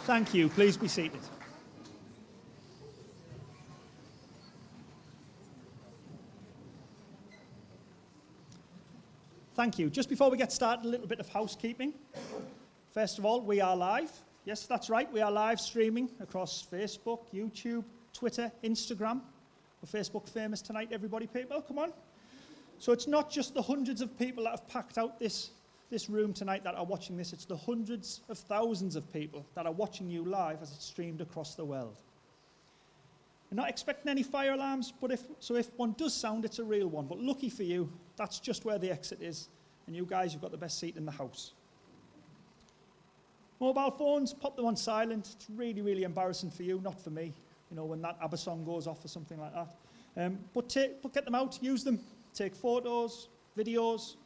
Thank you. Please be seated. Thank you. Just before we get started, a little bit of housekeeping. First of all, we are live. Yes, that's right. We are live streaming across Facebook, YouTube, Twitter, Instagram. We're Facebook famous tonight, everybody, people. Come on. So it's not just the hundreds of people that have packed out this room tonight that are watching this. It's the hundreds of thousands of people that are watching you live as it's streamed across the world. We're not expecting any fire alarms, but if one does sound, it's a real one. But lucky for you, that's just where the exit is. And you guys, you've got the best seat in the house. Mobile phones, pop them on silent. It's really, really embarrassing for you, not for me. You know, when that ABBA song goes off or something like that. But get them out, use them. Take photos, videos,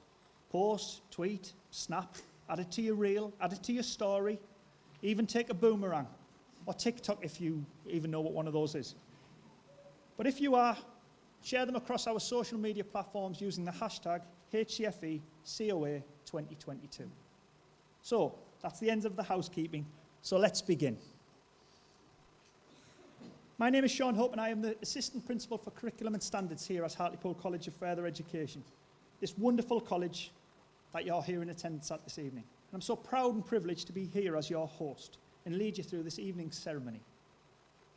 post, tweet, snap, add it to your reel, add it to your story. Even take a boomerang or TikTok if you even know what one of those is. But if you are, share them across our social media platforms using the hashtag HCFECOA2022. So, that's the end of the housekeeping. So let's begin. My name is Sean Hope and I am the Assistant Principal for Curriculum and Standards here at Hartlepool College of Further Education. This wonderful college that you're here in attendance at this evening. And I'm so proud and privileged to be here as your host and lead you through this evening's ceremony.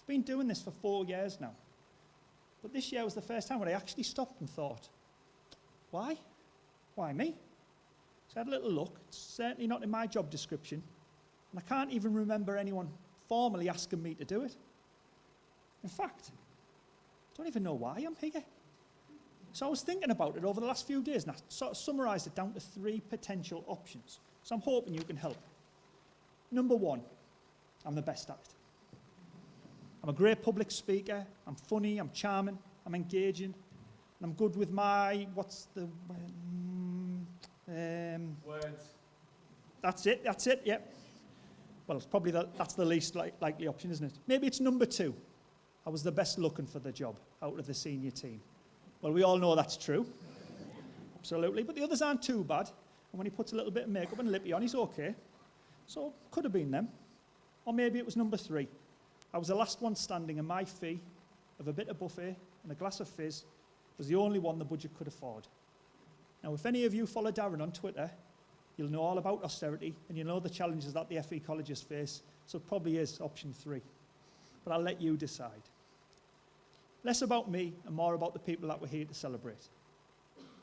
I've been doing this for 4 years now. But this year was the first time when I actually stopped and thought, why? Why me? So I had a little look. It's certainly not in my job description. And I can't even remember anyone formally asking me to do it. In fact, I don't even know why I'm here. So I was thinking about it over the last few days and I sort of summarised it down to 3 potential options. So I'm hoping you can help. Number 1, I'm the best at it. I'm a great public speaker, I'm funny, I'm charming, I'm engaging, and I'm good with my, words. That's it, yep. Well, it's probably that's the least likely option, isn't it? Maybe it's number 2. I was the best looking for the job out of the senior team. Well, we all know that's true. Absolutely. But the others aren't too bad. And when he puts a little bit of makeup and lippy on, he's okay. So, could have been them. Or maybe it was number 3. I was the last one standing and my fee of a bit of buffet and a glass of fizz was the only one the budget could afford. Now, if any of you follow Darren on Twitter, you'll know all about austerity and you'll know the challenges that the FE colleges face. So it probably is option 3. But I'll let you decide. Less about me and more about the people that we're here to celebrate.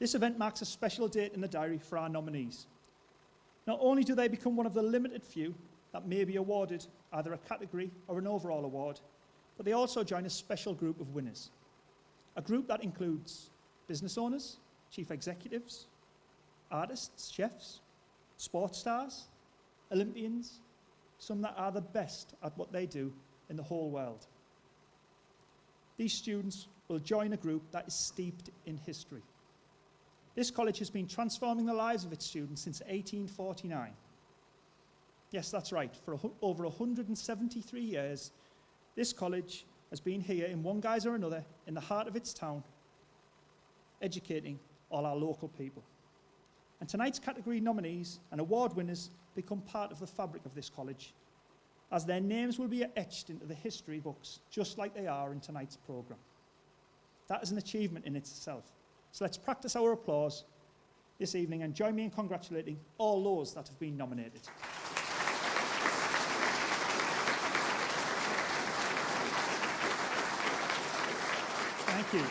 This event marks a special date in the diary for our nominees. Not only do they become one of the limited few that may be awarded either a category or an overall award, but they also join a special group of winners. A group that includes business owners, chief executives, artists, chefs, sports stars, Olympians, some that are the best at what they do in the whole world. These students will join a group that is steeped in history. This college has been transforming the lives of its students since 1849. Yes, that's right. For over 173 years, this college has been here in one guise or another, in the heart of its town, educating all our local people. And tonight's category nominees and award winners become part of the fabric of this college, as their names will be etched into the history books, just like they are in tonight's programme. That is an achievement in itself. So let's practice our applause this evening and join me in congratulating all those that have been nominated. Thank you.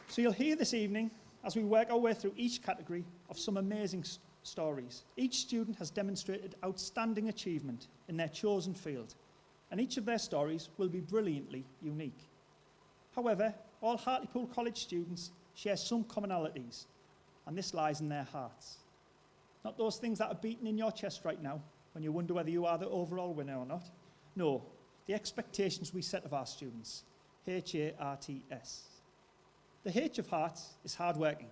So you'll hear this evening, as we work our way through each category, of some amazing stories. Each student has demonstrated outstanding achievement in their chosen field, and each of their stories will be brilliantly unique. However, all Hartlepool College students share some commonalities, and this lies in their hearts. Not those things that are beating in your chest right now when you wonder whether you are the overall winner or not. No, the expectations we set of our students. H-A-R-T-S. The H of hearts is hardworking.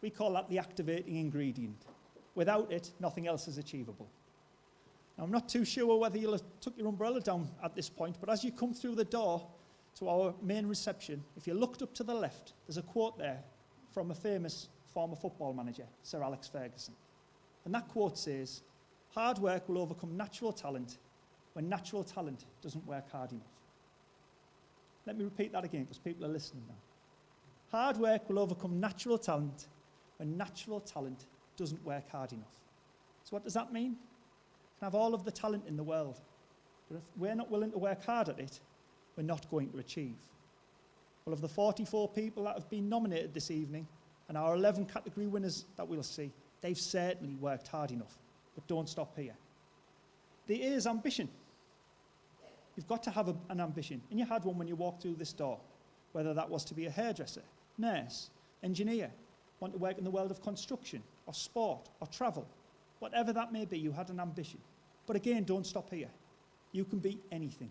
We call that the activating ingredient. Without it, nothing else is achievable. Now, I'm not too sure whether you'll have took your umbrella down at this point, but as you come through the door to our main reception, if you looked up to the left, there's a quote there from a famous former football manager, Sir Alex Ferguson. And that quote says, Hard work will overcome natural talent when natural talent doesn't work hard enough. Let me repeat that again because people are listening now. Hard work will overcome natural talent when natural talent doesn't work hard enough. So what does that mean? We can have all of the talent in the world, but if we're not willing to work hard at it, we're not going to achieve. Well, of the 44 people that have been nominated this evening and our 11 category winners that we'll see, they've certainly worked hard enough. But don't stop here. There is ambition. You've got to have an ambition. And you had one when you walked through this door, whether that was to be a hairdresser, nurse, engineer, want to work in the world of construction or sport or travel. Whatever that may be, you had an ambition. But again, don't stop here. You can be anything.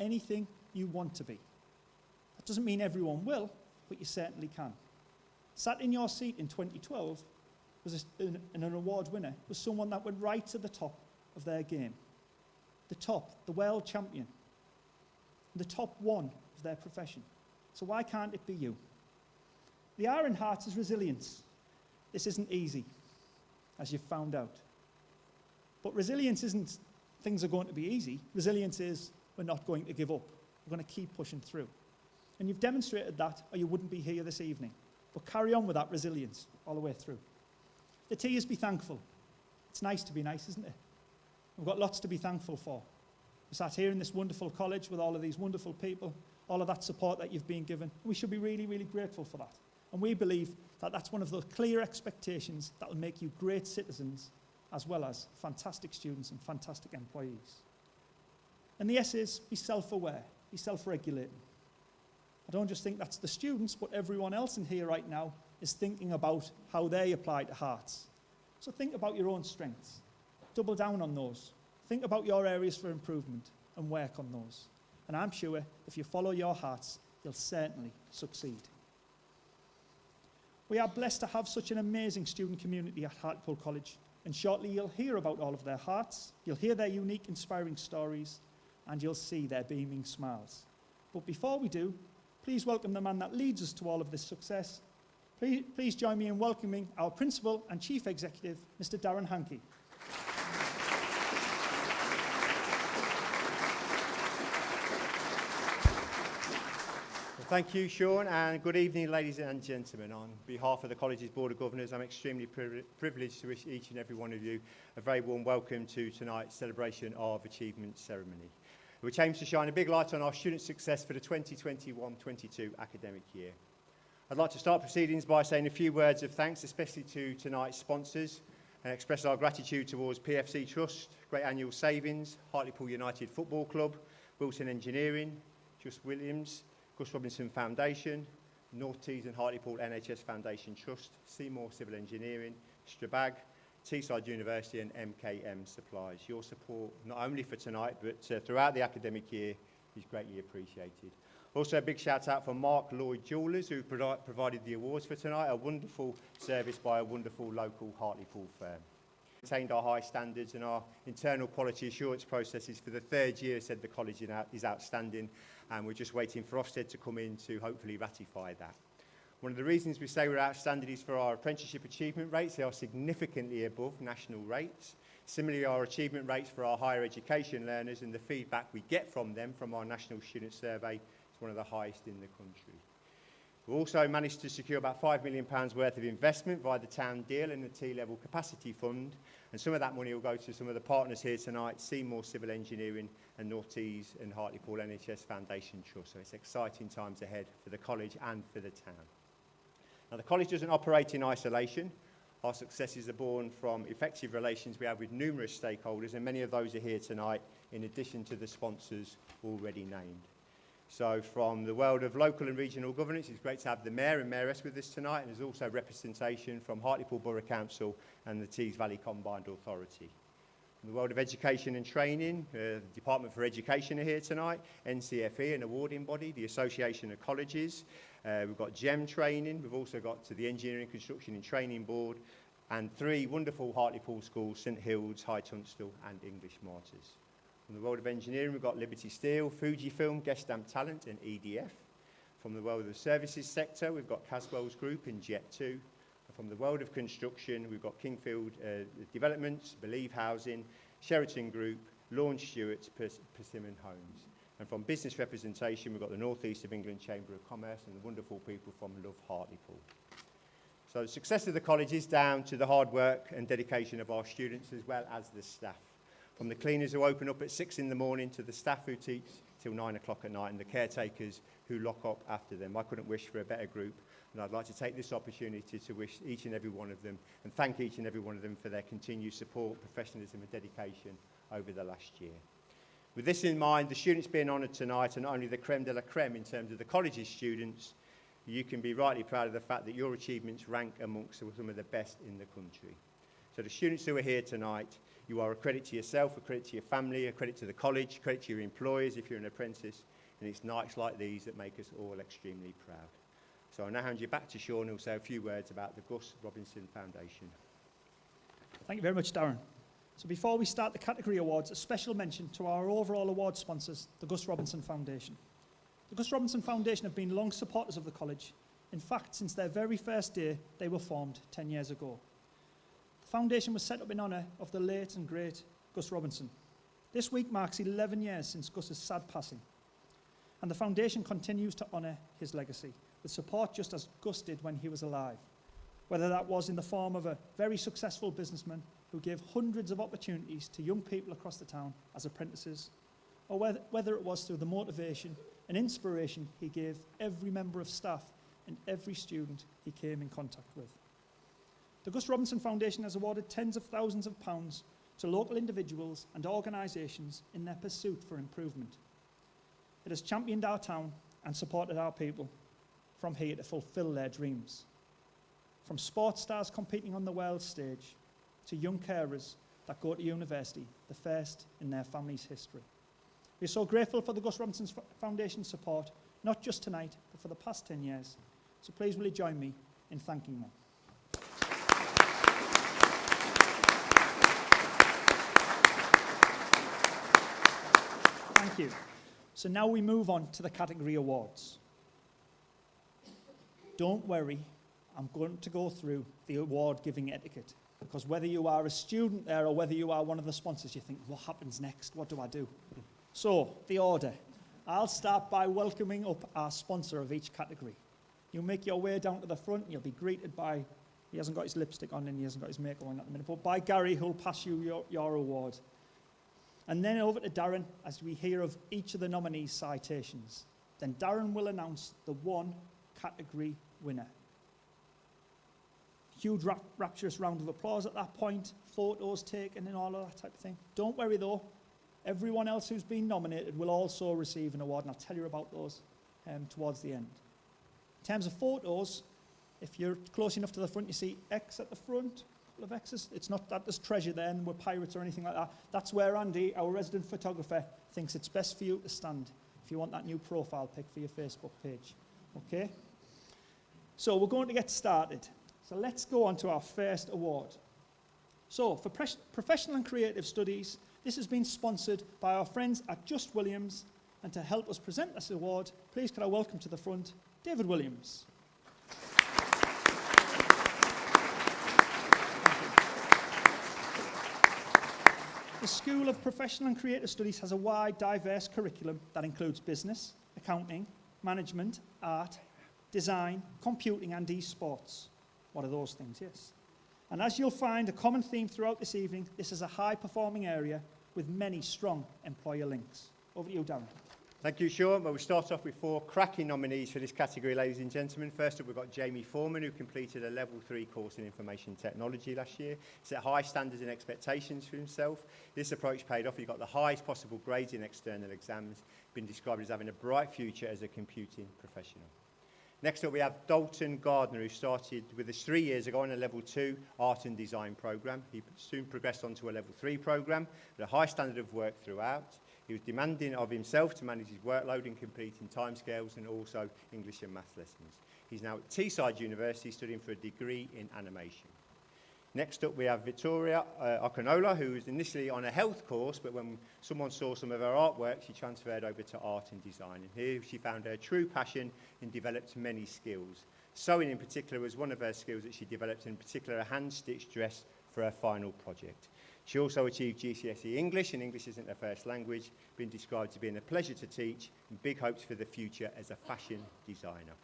Anything you want to be. That doesn't mean everyone will, but you certainly can. Sat in your seat in 2012 was an award winner, was someone that went right to the top of their game. The top, the world champion. The top one of their profession. So why can't it be you? The R in Hearts is resilience. This isn't easy, as you've found out. But resilience isn't things are going to be easy. Resilience is we're not going to give up. We're going to keep pushing through. And you've demonstrated that, or you wouldn't be here this evening. But carry on with that resilience all the way through. The T is be thankful. It's nice to be nice, isn't it? We've got lots to be thankful for. We sat here in this wonderful college with all of these wonderful people, all of that support that you've been given. We should be really, really grateful for that. And we believe that that's one of the clear expectations that will make you great citizens as well as fantastic students and fantastic employees. And the S is be self-aware, be self-regulating. I don't just think that's the students, but everyone else in here right now is thinking about how they apply to Hearts. So think about your own strengths. Double down on those. Think about your areas for improvement and work on those. And I'm sure if you follow your hearts, you'll certainly succeed. We are blessed to have such an amazing student community at Hartlepool College, and shortly you'll hear about all of their hearts, you'll hear their unique, inspiring stories, and you'll see their beaming smiles. But before we do, please welcome the man that leads us to all of this success. Please join me in welcoming our Principal and Chief Executive, Mr. Darren Hankey. Thank you, Sean, and good evening, ladies and gentlemen. On behalf of the College's Board of Governors, I'm extremely privileged to wish each and every one of you a very warm welcome to tonight's celebration of achievement ceremony, which aims to shine a big light on our student success for the 2021-22 academic year. I'd like to start proceedings by saying a few words of thanks, especially to tonight's sponsors, and express our gratitude towards PFC Trust, Great Annual Savings, Hartlepool United Football Club, Wilson Engineering, Just Williams, Gus Robinson Foundation, North Tees and Hartlepool NHS Foundation Trust, Seymour Civil Engineering, Strabag, Teesside University and MKM Supplies. Your support, not only for tonight, but throughout the academic year, is greatly appreciated. Also, a big shout out for Mark Lloyd Jewellers, who provided the awards for tonight, a wonderful service by a wonderful local Hartlepool firm. Maintained our high standards and our internal quality assurance processes for the third year, said the college is outstanding, and we're just waiting for Ofsted to come in to hopefully ratify that. One of the reasons we say we're outstanding is for our apprenticeship achievement rates. They are significantly above national rates. Similarly, our achievement rates for our higher education learners and the feedback we get from them from our National Student Survey is one of the highest in the country. We've also managed to secure about £5 million worth of investment via the Town Deal and the T-Level Capacity Fund, and some of that money will go to some of the partners here tonight, Seymour Civil Engineering and North Tees and Hartlepool NHS Foundation Trust. So it's exciting times ahead for the college and for the town. Now, the college doesn't operate in isolation. Our successes are born from effective relations we have with numerous stakeholders, and many of those are here tonight, in addition to the sponsors already named. So from the world of local and regional governance, it's great to have the Mayor and Mayoress with us tonight, and there's also representation from Hartlepool Borough Council and the Tees Valley Combined Authority. In the world of education and training, the Department for Education are here tonight, NCFE, an awarding body, the Association of Colleges, we've got GEM Training, we've also got to the Engineering, Construction and Training Board, and three wonderful Hartlepool schools, St Hildes, High Tunstall and English Martyrs. From the world of engineering, we've got Liberty Steel, Fujifilm, Gestamp Talent and EDF. From the world of the services sector, we've got Caswell's Group and Jet2. And from the world of construction, we've got Kingfield Developments, Believe Housing, Sheraton Group, Launch Stewart, Persimmon Homes. And from business representation, we've got the North East of England Chamber of Commerce and the wonderful people from Love Hartlepool. So the success of the college is down to the hard work and dedication of our students as well as the staff. From the cleaners who open up at 6 in the morning to the staff who teach till 9 o'clock at night and the caretakers who lock up after them. I couldn't wish for a better group, and I'd like to take this opportunity to wish each and every one of them and thank each and every one of them for their continued support, professionalism and dedication over the last year. With this in mind, the students being honoured tonight are not only the creme de la creme in terms of the college's students, you can be rightly proud of the fact that your achievements rank amongst some of the best in the country. So the students who are here tonight, you are a credit to yourself, a credit to your family, a credit to the college, a credit to your employers if you're an apprentice, and it's nights like these that make us all extremely proud. So I'll now hand you back to Sean, who'll say a few words about the Gus Robinson Foundation. Thank you very much, Darren. So before we start the category awards, a special mention to our overall award sponsors, the Gus Robinson Foundation. The Gus Robinson Foundation have been long supporters of the college. In fact, since their very first day, they were formed 10 years ago. The foundation was set up in honour of the late and great Gus Robinson. This week marks 11 years since Gus's sad passing, and the foundation continues to honour his legacy with support just as Gus did when he was alive, whether that was in the form of a very successful businessman who gave hundreds of opportunities to young people across the town as apprentices, or whether it was through the motivation and inspiration he gave every member of staff and every student he came in contact with. The Gus Robinson Foundation has awarded tens of thousands of pounds to local individuals and organisations in their pursuit for improvement. It has championed our town and supported our people from here to fulfil their dreams. From sports stars competing on the world stage to young carers that go to university, the first in their family's history. We're so grateful for the Gus Robinson Foundation support, not just tonight, but for the past 10 years. So please will you join me in thanking them. Thank you. So now we move on to the category awards. Don't worry, I'm going to go through the award giving etiquette, because whether you are a student there or whether you are one of the sponsors, you think, what happens next? What do I do? So, the order. I'll start by welcoming up our sponsor of each category. You'll make your way down to the front and you'll be greeted by, he hasn't got his lipstick on and he hasn't got his makeup on at the minute, but by Gary, who'll pass you your award. And then over to Darren as we hear of each of the nominees' citations. Then Darren will announce the one category winner. Huge rapturous round of applause at that point, photos taken and all of that type of thing. Don't worry though, everyone else who's been nominated will also receive an award, and I'll tell you about those towards the end. In terms of photos, if you're close enough to the front, you see X at the front, a couple of X's. It's not that there's treasure there and we're pirates or anything like that. That's where Andy, our resident photographer, thinks it's best for you to stand if you want that new profile pic for your Facebook page. Okay? So we're going to get started. So let's go on to our first award. So for professional and creative studies, this has been sponsored by our friends at Just Williams, and to help us present this award, please could I welcome to the front, David Williams. The School of Professional and Creative Studies has a wide, diverse curriculum that includes business, accounting, management, art, design, computing and e-sports. What are those things? Yes. And as you'll find a common theme throughout this evening, this is a high-performing area with many strong employer links. Over to you, Darren. Thank you, Sean. Well, we'll start off with 4 cracking nominees for this category, ladies and gentlemen. First up, we've got Jamie Foreman, who completed a Level 3 course in Information Technology last year. Set high standards and expectations for himself. This approach paid off. He got the highest possible grades in external exams, been described as having a bright future as a computing professional. Next up, we have Dalton Gardner, who started with us 3 years ago on a Level 2 Art and Design programme. He soon progressed on to a Level 3 programme with a high standard of work throughout. He was demanding of himself to manage his workload and completing timescales and also English and maths lessons. He's now at Teesside University studying for a degree in animation. Next up, we have Victoria Okonola, who was initially on a health course, but when someone saw some of her artwork, she transferred over to art and design. And here she found her true passion and developed many skills. Sewing in particular was one of her skills that she developed, in particular a hand-stitched dress for her final project. She also achieved GCSE English, and English isn't her first language, being described to being a pleasure to teach and big hopes for the future as a fashion designer.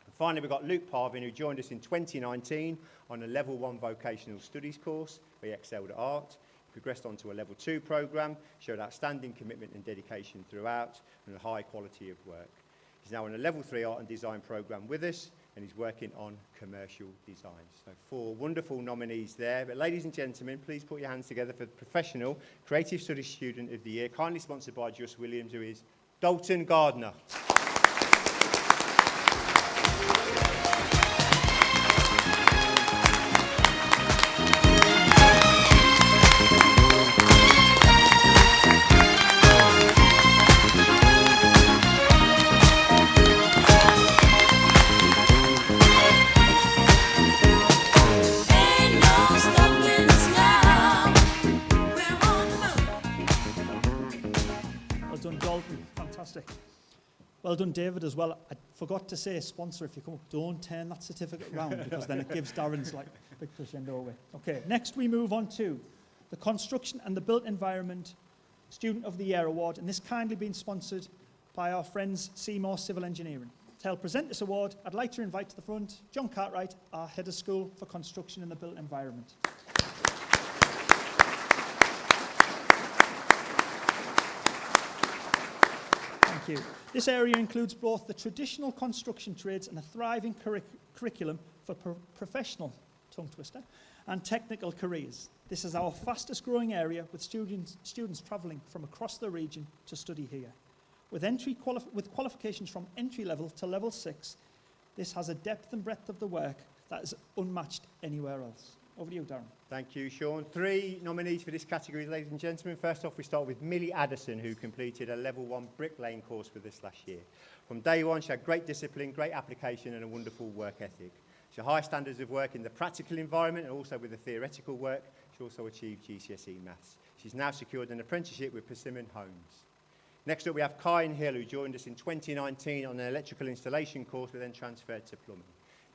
And finally, we've got Luke Parvin, who joined us in 2019 on a Level 1 Vocational Studies course, where he excelled at art. He progressed on to a Level 2 programme, showed outstanding commitment and dedication throughout, and a high quality of work. He's now on a Level 3 Art and Design programme with us, and he's working on commercial design. So 4 wonderful nominees there. But ladies and gentlemen, please put your hands together for the Professional Creative Studies Student of the Year, kindly sponsored by Just Williams, who is Dalton Gardner. Well done, David, as well. I forgot to say, sponsor, if you come up, don't turn that certificate round, because then it gives Darren's like big crescendo away. Okay, next we move on to the Construction and the Built Environment Student of the Year Award, and this kindly been sponsored by our friends Seymour Civil Engineering. To help present this award, I'd like to invite to the front John Cartwright, our Head of School for Construction and the Built Environment. Thank you. This area includes both the traditional construction trades and a thriving curriculum for professional, tongue twister, and technical careers. This is our fastest growing area, with students travelling from across the region to study here. With qualifications from entry level to level 6, this has a depth and breadth of the work that is unmatched anywhere else. Over to you, Darren. Thank you, Sean. 3 nominees for this category, ladies and gentlemen. First off, we start with Millie Addison, who completed a Level 1 bricklaying course with us last year. From day one, she had great discipline, great application, and a wonderful work ethic. She had high standards of work in the practical environment and also with the theoretical work. She also achieved GCSE Maths. She's now secured an apprenticeship with Persimmon Homes. Next up, we have Kyan Hill, who joined us in 2019 on an electrical installation course, but then transferred to plumbing.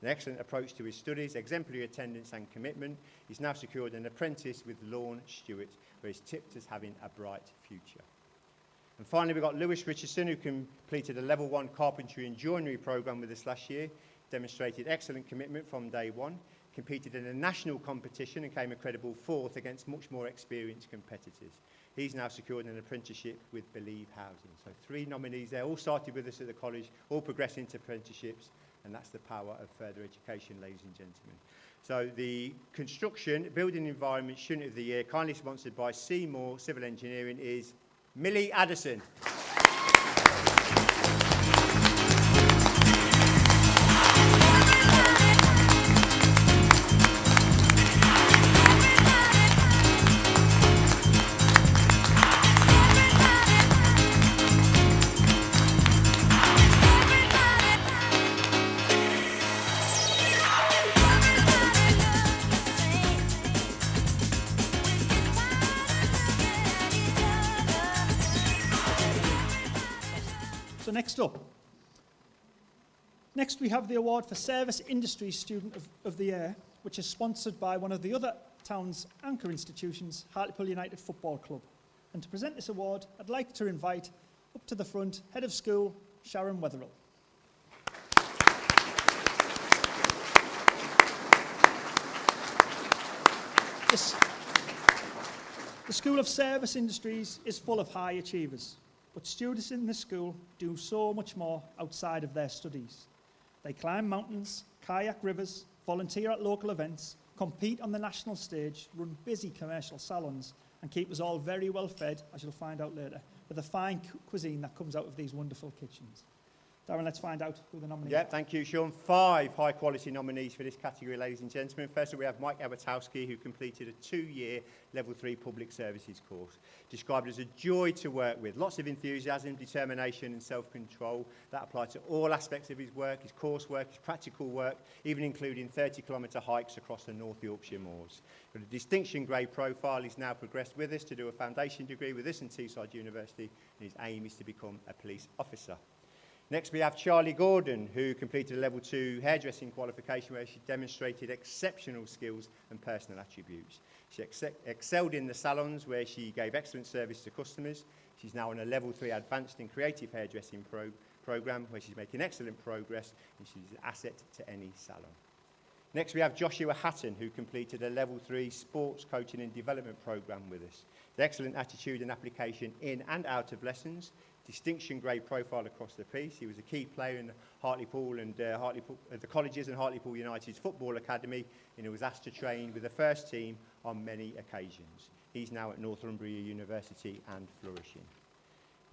An excellent approach to his studies, exemplary attendance and commitment. He's now secured an apprentice with Lorne Stewart, where he's tipped as having a bright future. And finally, we've got Lewis Richardson, who completed a Level 1 Carpentry and Joinery programme with us last year, demonstrated excellent commitment from day one, competed in a national competition and came a credible 4th against much more experienced competitors. He's now secured an apprenticeship with Believe Housing. So 3 nominees there, all started with us at the college, all progressing to apprenticeships. And that's the power of further education, ladies and gentlemen. So the Construction, Building Environment Student of the Year, kindly sponsored by Seymour Civil Engineering, is Millie Addison. So next we have the award for Service Industry Student of the Year, which is sponsored by one of the other town's anchor institutions, Hartlepool United Football Club. And to present this award, I'd like to invite up to the front Head of School, Sharon Wetherill. The School of Service Industries is full of high achievers. But students in this school do so much more outside of their studies. They climb mountains, kayak rivers, volunteer at local events, compete on the national stage, run busy commercial salons, and keep us all very well fed, as you'll find out later, with a fine cuisine that comes out of these wonderful kitchens. Darren, let's find out who the nominees are. Yeah, thank you, Sean. 5 high-quality nominees for this category, ladies and gentlemen. First up, we have Mike Ebertowski, who completed a 2-year Level 3 Public Services course, described as a joy to work with. Lots of enthusiasm, determination and self-control. That applied to all aspects of his work, his coursework, his practical work, even including 30-kilometre hikes across the North Yorkshire moors. With a distinction grade profile, he's now progressed with us to do a foundation degree with us in Teesside University, and his aim is to become a police officer. Next, we have Charlie Gordon, who completed a level 2 hairdressing qualification where she demonstrated exceptional skills and personal attributes. She excelled in the salons where she gave excellent service to customers. She's now on a level 3 advanced in creative hairdressing program where she's making excellent progress and she's an asset to any salon. Next, we have Joshua Hatton, who completed a level 3 sports coaching and development program with us. The excellent attitude and application in and out of lessons, distinction grade profile across the piece. He was a key player in the Hartlepool and the colleges and Hartlepool United's football academy, and he was asked to train with the first team on many occasions. He's now at Northumbria University and flourishing.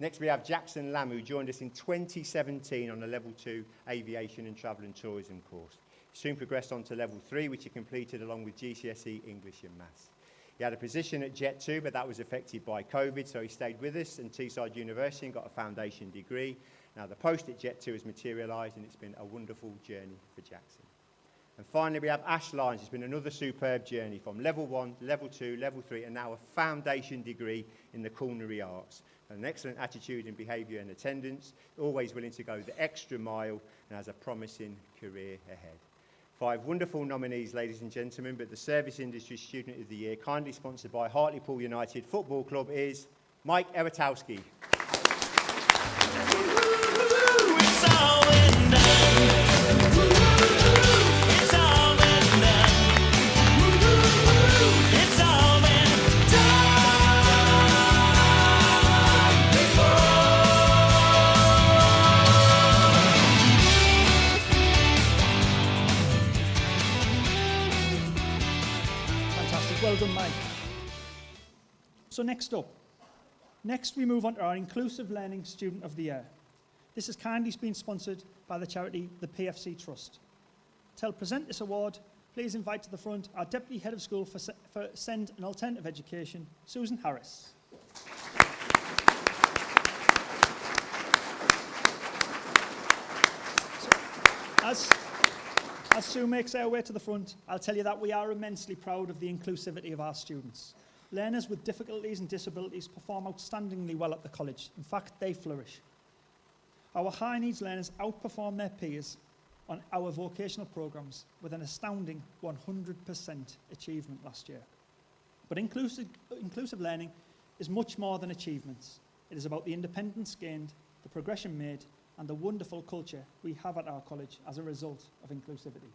Next, we have Jackson Lamb, who joined us in 2017 on a level 2 aviation and travel and tourism course. He soon progressed on to level 3, which he completed along with GCSE English and Maths. He had a position at Jet 2, but that was affected by COVID, so he stayed with us in Teesside University and got a foundation degree. Now, the post at Jet 2 has materialised, and it's been a wonderful journey for Jackson. And finally, we have Ash Lyons. It's been another superb journey from level 1, level 2, level 3, and now a foundation degree in the culinary arts. An excellent attitude in behaviour and attendance, always willing to go the extra mile, and has a promising career ahead. 5 wonderful nominees, ladies and gentlemen, but the Service Industry Student of the Year, kindly sponsored by Hartlepool United Football Club, is Mike Eratowski. Well done, Mike. So next we move on to our Inclusive Learning Student of the Year. This has kindly been sponsored by the charity, the PFC Trust. To help present this award, please invite to the front our Deputy Head of School for SEND and Alternative Education, Susan Harris. As Sue makes her way to the front, I'll tell you that we are immensely proud of the inclusivity of our students. Learners with difficulties and disabilities perform outstandingly well at the college. In fact, they flourish. Our high needs learners outperform their peers on our vocational programmes with an astounding 100% achievement last year. But inclusive learning is much more than achievements. It is about the independence gained, the progression made, and the wonderful culture we have at our college as a result of inclusivity.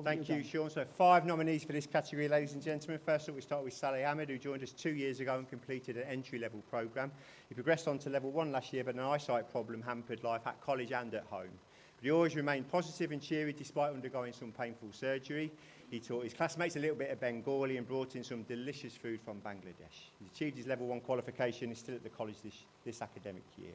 Thank you, Sean. So 5 nominees for this category, ladies and gentlemen. First up, we start with Saleh Ahmed, who joined us 2 years ago and completed an entry-level programme. He progressed on to level 1 last year, but an eyesight problem hampered life at college and at home. But he always remained positive and cheery despite undergoing some painful surgery. He taught his classmates a little bit of Bengali and brought in some delicious food from Bangladesh. He's achieved his level 1 qualification. He's still at the college this academic year.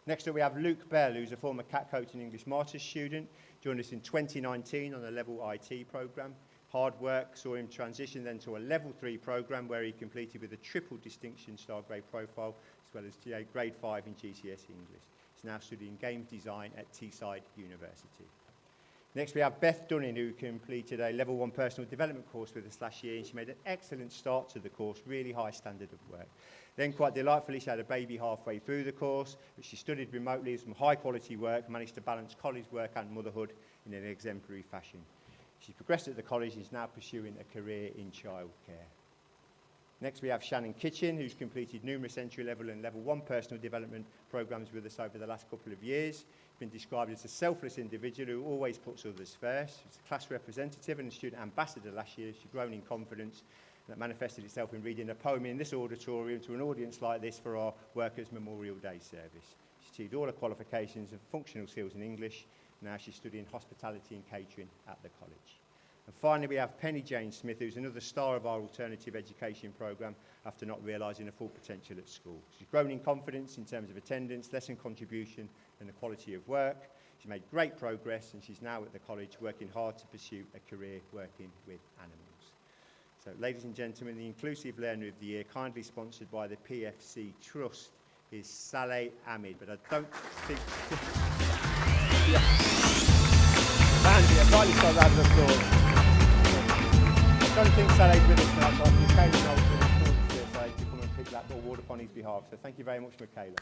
Next up, we have Luke Bell, who's a former CAT coach and English Masters student. Joined us in 2019 on a level IT programme. Hard work saw him transition then to a level 3 programme where he completed with a triple distinction star grade profile as well as grade 5 in GCSE English. He's now studying games design at Teesside University. Next, we have Beth Dunning, who completed a level 1 personal development course with us last year, and she made an excellent start to the course, really high standard of work. Then, quite delightfully, she had a baby halfway through the course, but she studied remotely some high-quality work, managed to balance college work and motherhood in an exemplary fashion. She progressed at the college and is now pursuing a career in childcare. Next, we have Shannon Kitchen, who's completed numerous entry-level and level 1 personal development programmes with us over the last couple of years. Been described as a selfless individual who always puts others first. She's a class representative and a student ambassador last year. She's grown in confidence, and that manifested itself in reading a poem in this auditorium to an audience like this for our Workers' Memorial Day service. She achieved all her qualifications of functional skills in English. Now she's studying hospitality and catering at the college. And finally, we have Penny Jane Smith, who's another star of our alternative education programme after not realising her full potential at school. She's grown in confidence in terms of attendance, lesson contribution and the quality of work. She's made great progress and she's now at the college working hard to pursue a career working with animals. So, ladies and gentlemen, the Inclusive Learner of the Year, kindly sponsored by the PFC Trust, is Saleh Ahmed, but I don't think... Andy, a rightly so round of applause. I don't think Saleh's with us tonight, so I'm Michaela Knowlton to come and pick that award upon his behalf. So thank you very much, Michaela.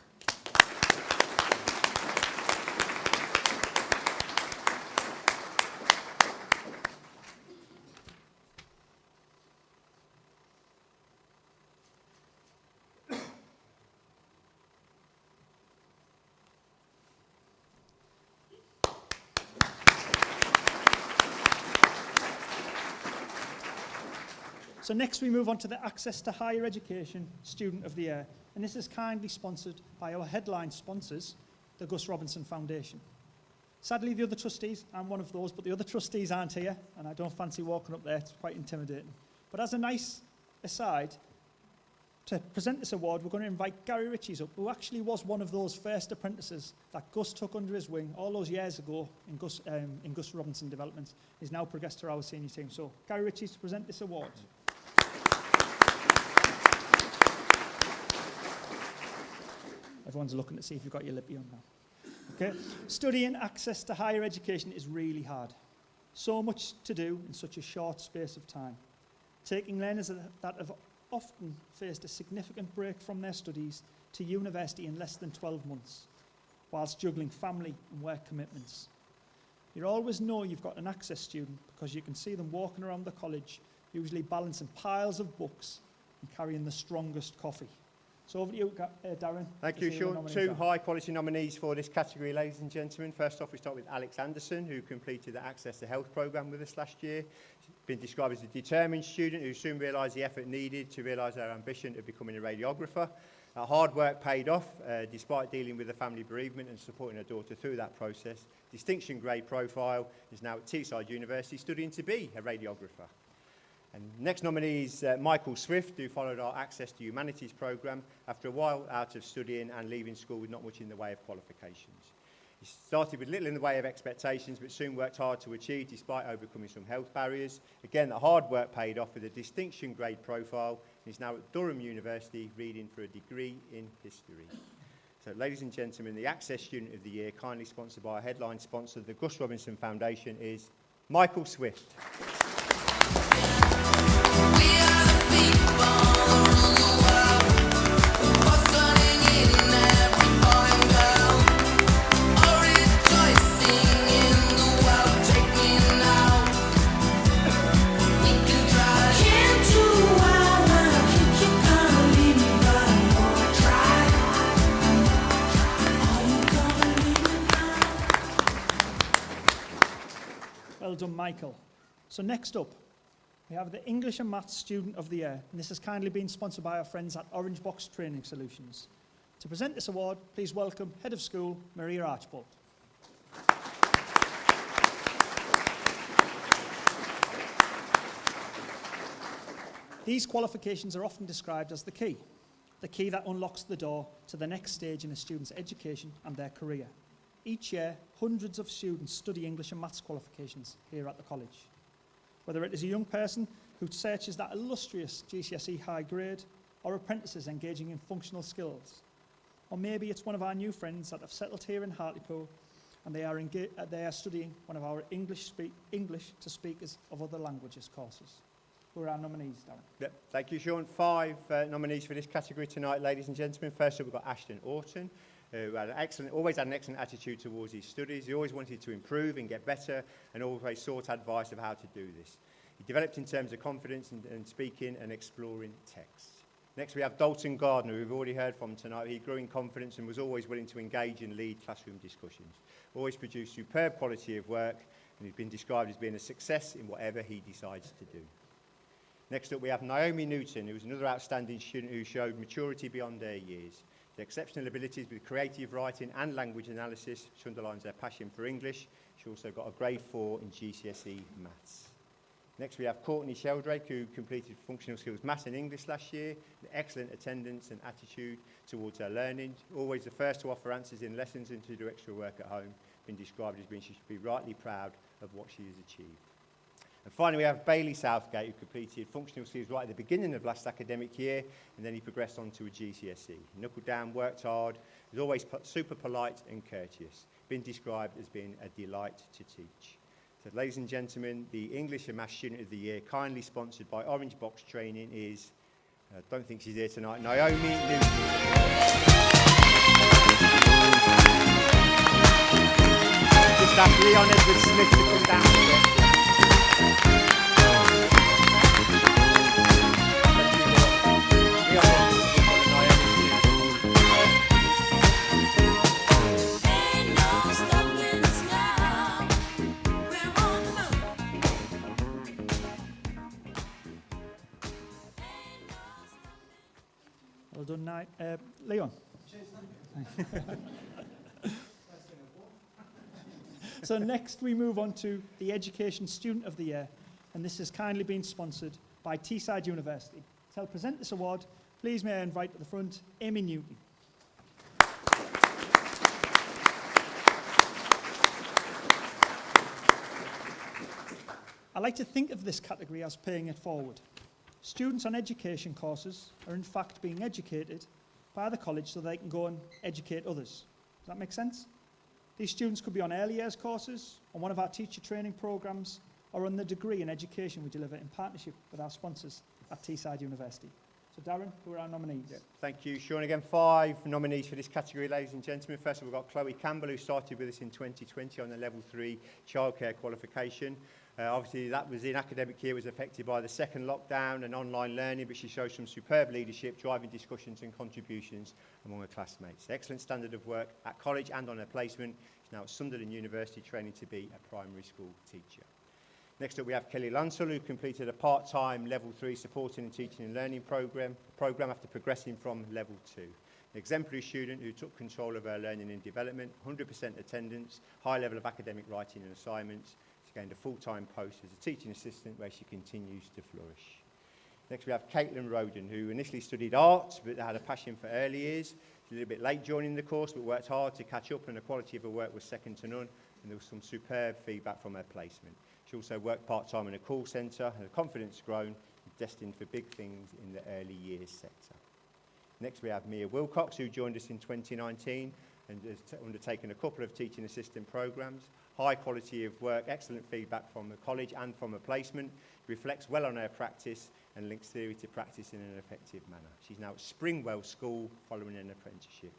So next we move on to the Access to Higher Education Student of the Year. And this is kindly sponsored by our headline sponsors, the Gus Robinson Foundation. Sadly, the other trustees, I'm one of those, but the other trustees aren't here, and I don't fancy walking up there. It's quite intimidating. But as a nice aside, to present this award, we're going to invite Gary Ritchie's up, who actually was one of those first apprentices that Gus took under his wing all those years ago in Gus Robinson Development. He's now progressed to our senior team. So, Gary Ritchie's to present this award. Everyone's looking to see if you've got your lippy on now. Okay. Studying access to higher education is really hard. So much to do in such a short space of time. Taking learners that have often faced a significant break from their studies to university in less than 12 months, whilst juggling family and work commitments. You always know you've got an access student because you can see them walking around the college, usually balancing piles of books and carrying the strongest coffee. So over to you, Darren. Thank you, Sean. Two high-quality nominees for this category, ladies and gentlemen. First off, we start with Alex Anderson, who completed the Access to Health programme with us last year. He's been described as a determined student who soon realised the effort needed to realise their ambition of becoming a radiographer. That hard work paid off, despite dealing with the family bereavement and supporting her daughter through that process. Distinction grade profile, is now at Teesside University studying to be a radiographer. And next nominee is Michael Swift, who followed our Access to Humanities programme after a while out of studying and leaving school with not much in the way of qualifications. He started with little in the way of expectations, but soon worked hard to achieve despite overcoming some health barriers. Again, the hard work paid off with a distinction grade profile. He's now at Durham University reading for a degree in history. So, ladies and gentlemen, the Access Student of the Year, kindly sponsored by our headline sponsor, the Gus Robinson Foundation, is Michael Swift. Well done, Michael. So next up, we have the English and Maths Student of the Year, and this has kindly been sponsored by our friends at Orange Box Training Solutions. To present this award, please welcome Head of School, Maria Archbold. These qualifications are often described as the key that unlocks the door to the next stage in a student's education and their career. Each year, hundreds of students study English and Maths qualifications here at the college. Whether it is a young person who searches that illustrious GCSE high grade, or apprentices engaging in functional skills, or maybe it's one of our new friends that have settled here in Hartlepool and they are studying one of our English to Speakers of Other Languages courses. Who are our nominees, Darren? Yep. Thank you, Sean. 5 nominees for this category tonight, ladies and gentlemen. First up, we've got Ashton Orton, who always had an excellent attitude towards his studies. He always wanted to improve and get better and always sought advice of how to do this. He developed in terms of confidence and speaking and exploring text. Next, we have Dalton Gardner, who we've already heard from tonight. He grew in confidence and was always willing to engage and lead classroom discussions. Always produced superb quality of work, and he's been described as being a success in whatever he decides to do. Next up, we have Naomi Newton, who was another outstanding student who showed maturity beyond their years. The exceptional abilities with creative writing and language analysis, which underlines their passion for English. She also got a grade 4 in GCSE Maths. Next, we have Courtney Sheldrake, who completed functional skills Maths and English last year, with excellent attendance and attitude towards her learning. Always the first to offer answers in lessons and to do extra work at home. Been described as being she should be rightly proud of what she has achieved. And finally, we have Bailey Southgate, who completed functional skills right at the beginning of last academic year, and then he progressed on to a GCSE. He knuckled down, worked hard, was always super polite and courteous. Been described as being a delight to teach. So, ladies and gentlemen, the English and Maths Student of the Year, kindly sponsored by Orange Box Training, is, I don't think she's here tonight, Naomi Newton. Just ask Leon Edward Smith to come down a bit. Well done, Leon. So next we move on to the Education Student of the Year, and this has kindly been sponsored by Teesside University. To help present this award, please may I invite to the front Amy Newton. I like to think of this category as paying it forward. Students on education courses are in fact being educated by the college so they can go and educate others. Does that make sense? These students could be on early years courses, on one of our teacher training programs, or on the degree in education we deliver in partnership with our sponsors at Teesside University. So Darren, who are our nominees? Yeah, thank you, Sean. Again, 5 nominees for this category, ladies and gentlemen. First of all, we've got Chloe Campbell, who started with us in 2020 on the Level 3 childcare qualification. Obviously, that was in academic year, was affected by the second lockdown and online learning, but she shows some superb leadership, driving discussions and contributions among her classmates. Excellent standard of work at college and on her placement. She's now at Sunderland University, training to be a primary school teacher. Next up, we have Kelly Lansell, who completed a part-time Level 3 supporting and teaching and learning programme after progressing from Level 2. An exemplary student who took control of her learning and development, 100% attendance, high level of academic writing and assignments. She's gained a full-time post as a teaching assistant where she continues to flourish. Next, we have Caitlin Roden, who initially studied art but had a passion for early years. She's a little bit late joining the course but worked hard to catch up, and the quality of her work was second to none, and there was some superb feedback from her placement. She also worked part-time in a call centre, her confidence grown, destined for big things in the early years sector. Next we have Mia Wilcox, who joined us in 2019 and has undertaken a couple of teaching assistant programmes. High quality of work, excellent feedback from the college and from a placement, reflects well on her practice and links theory to practice in an effective manner. She's now at Springwell School following an apprenticeship.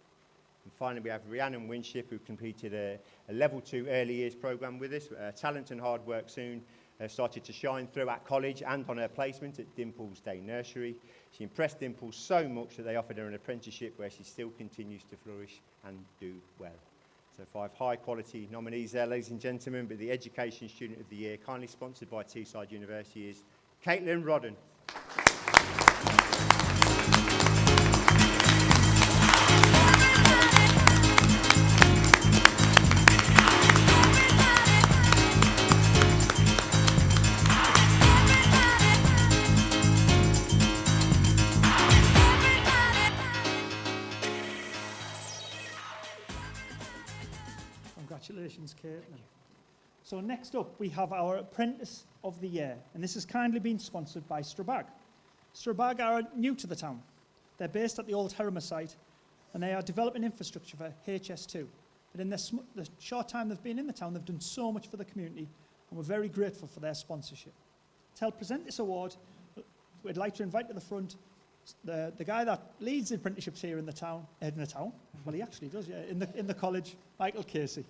And finally, we have Rhiannon Winship, who completed a Level 2 early years programme with us. Talent and hard work soon started to shine through at college and on her placement at Dimples Day Nursery. She impressed Dimples so much that they offered her an apprenticeship where she still continues to flourish and do well. So 5 high-quality nominees there, ladies and gentlemen, but the Education Student of the Year, kindly sponsored by Teesside University, is Caitlin Roden. Congratulations, Caitlin. So next up, we have our Apprentice of the Year, and this has kindly been sponsored by Strabag. Strabag are new to the town. They're based at the old Herrimer site, and they are developing infrastructure for HS2. But in the short time they've been in the town, they've done so much for the community, and we're very grateful for their sponsorship. To help present this award, we'd like to invite to the front the guy that leads the apprenticeships here in the town. Well, he actually does, yeah, in the college, Michael Casey.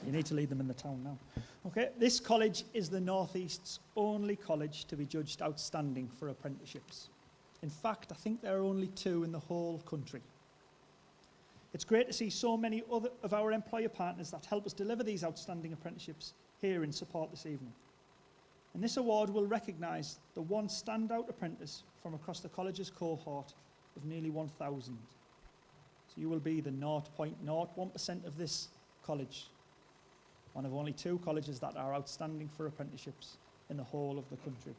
You need to lead them in the town now. Okay, this college is the North East's only college to be judged outstanding for apprenticeships. In fact, I think there are only 2 in the whole country. It's great to see so many other of our employer partners that help us deliver these outstanding apprenticeships here in support this evening. And this award will recognise the one standout apprentice from across the college's cohort of nearly 1,000. So you will be the 0.01% of this college, one of only 2 colleges that are outstanding for apprenticeships in the whole of the country.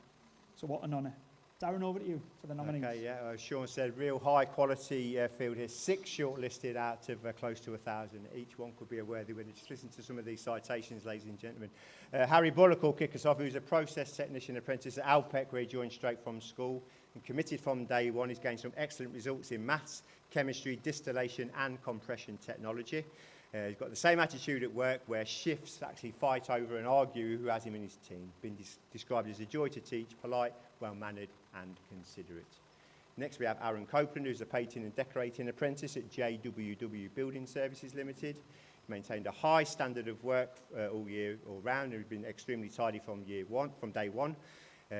So what an honour. Darren, over to you for the nominees. Okay, yeah, as Sean said, real high quality field here. 6 shortlisted out of close to 1,000. Each one could be a worthy winner. Just listen to some of these citations, ladies and gentlemen. Harry Bullock will kick us off, who's a process technician apprentice at Alpec, where he joined straight from school and committed from day one. He's gained some excellent results in maths, chemistry, distillation and compression technology. He's got the same attitude at work, where shifts actually fight over and argue who has him in his team. Been described as a joy to teach, polite, well-mannered and considerate. Next we have Aaron Copeland, who's a painting and decorating apprentice at JWW Building Services Limited. He maintained a high standard of work all round. He's been extremely tidy from day one.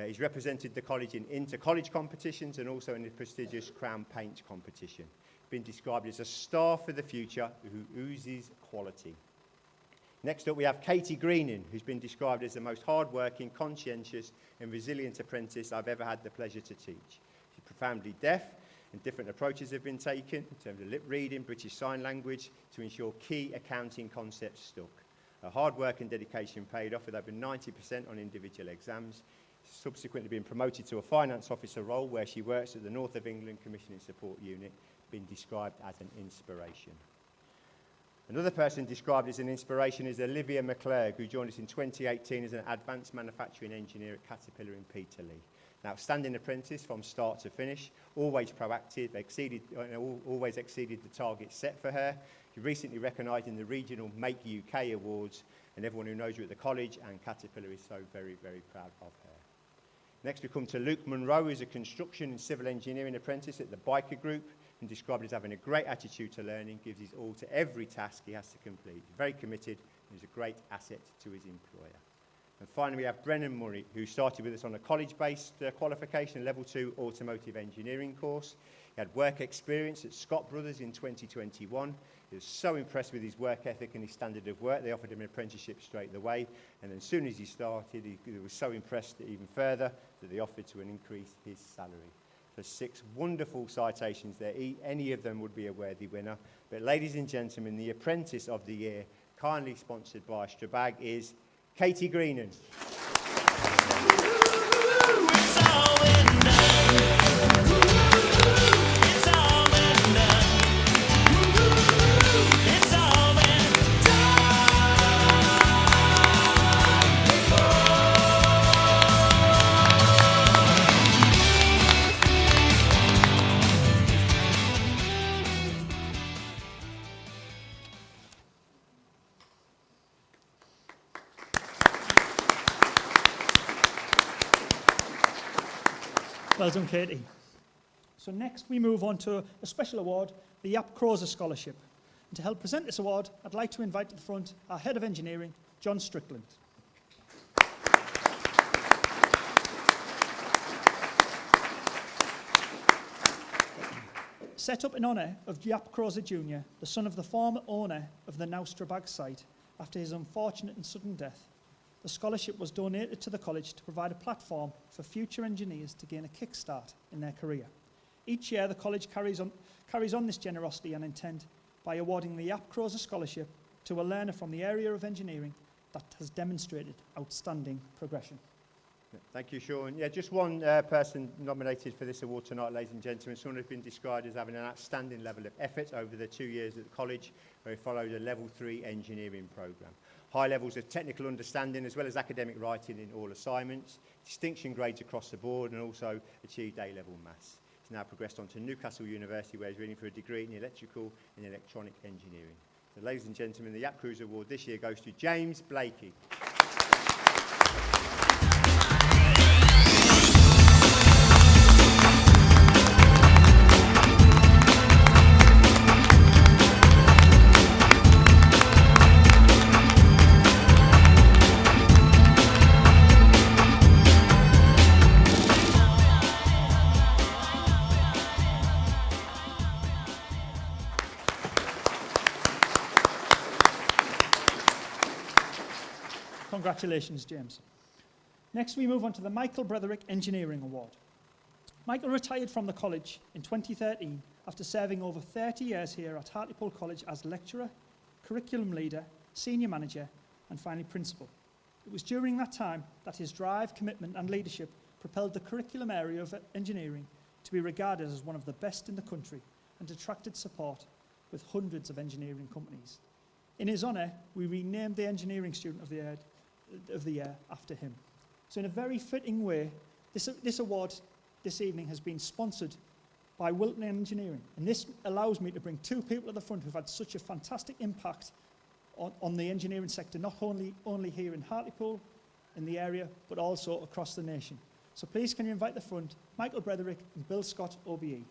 He's represented the college in inter-college competitions and also in the prestigious Crown Paint competition. Been described as a star for the future who oozes quality. Next up, we have Katie Greening, who's been described as the most hard-working, conscientious and resilient apprentice I've ever had the pleasure to teach. She's profoundly deaf, and different approaches have been taken in terms of lip reading, British Sign Language, to ensure key accounting concepts stuck. Her hard work and dedication paid off with over 90% on individual exams. She's subsequently been promoted to a finance officer role where she works at the North of England Commissioning Support Unit, been described as an inspiration. Another person described as an inspiration is Olivia McClurg, who joined us in 2018 as an advanced manufacturing engineer at Caterpillar in Peterlee. An outstanding apprentice from start to finish, always proactive, always exceeded the targets set for her. She recently recognised in the regional Make UK Awards, and everyone who knows her at the college and Caterpillar is so very, very proud of her. Next we come to Luke Munro, who's a construction and civil engineering apprentice at the Biker Group, and described as having a great attitude to learning, gives his all to every task he has to complete. He's very committed and is a great asset to his employer. And finally, we have Brennan Murray, who started with us on a college-based qualification Level 2 automotive engineering course. He had work experience at Scott Brothers in 2021. He was so impressed with his work ethic and his standard of work, they offered him an apprenticeship straight away. And as soon as he started, he was so impressed even further that they offered to increase his salary. So 6 wonderful citations there. Any of them would be a worthy winner. But ladies and gentlemen, the Apprentice of the Year, kindly sponsored by Strabag, is Katie Greenan. Well done, Katie. So next we move on to a special award, the Yap Crozer Scholarship. And to help present this award, I'd like to invite to the front our Head of Engineering, John Strickland. Set up in honour of Yap Crozer Jr., the son of the former owner of the now Strabag site, after his unfortunate and sudden death, the scholarship was donated to the college to provide a platform for future engineers to gain a kickstart in their career. Each year, the college carries on this generosity and intent by awarding the Yap Crozer Scholarship to a learner from the area of engineering that has demonstrated outstanding progression. Thank you, Sean. Yeah, just one person nominated for this award tonight, ladies and gentlemen. Someone who's been described as having an outstanding level of effort over the 2 years at the college, where he followed a Level 3 engineering programme. High levels of technical understanding as well as academic writing in all assignments, distinction grades across the board, and also achieved A-level maths. He's now progressed on to Newcastle University, where he's reading for a degree in electrical and electronic engineering. So, ladies and gentlemen, the Yap Crozer Award this year goes to James Blakey. Congratulations, James. Next, we move on to the Michael Bretherick Engineering Award. Michael retired from the college in 2013 after serving over 30 years here at Hartlepool College as lecturer, curriculum leader, senior manager, and finally principal. It was during that time that his drive, commitment, and leadership propelled the curriculum area of engineering to be regarded as one of the best in the country and attracted support with hundreds of engineering companies. In his honour, we renamed the Engineering Student of the Year after him. So in a very fitting way, this award this evening has been sponsored by Wilton Engineering. And this allows me to bring 2 people at the front who've had such a fantastic impact on the engineering sector, not only here in Hartlepool, in the area, but also across the nation. So please can you invite the front, Michael Bretherick and Bill Scott, OBE.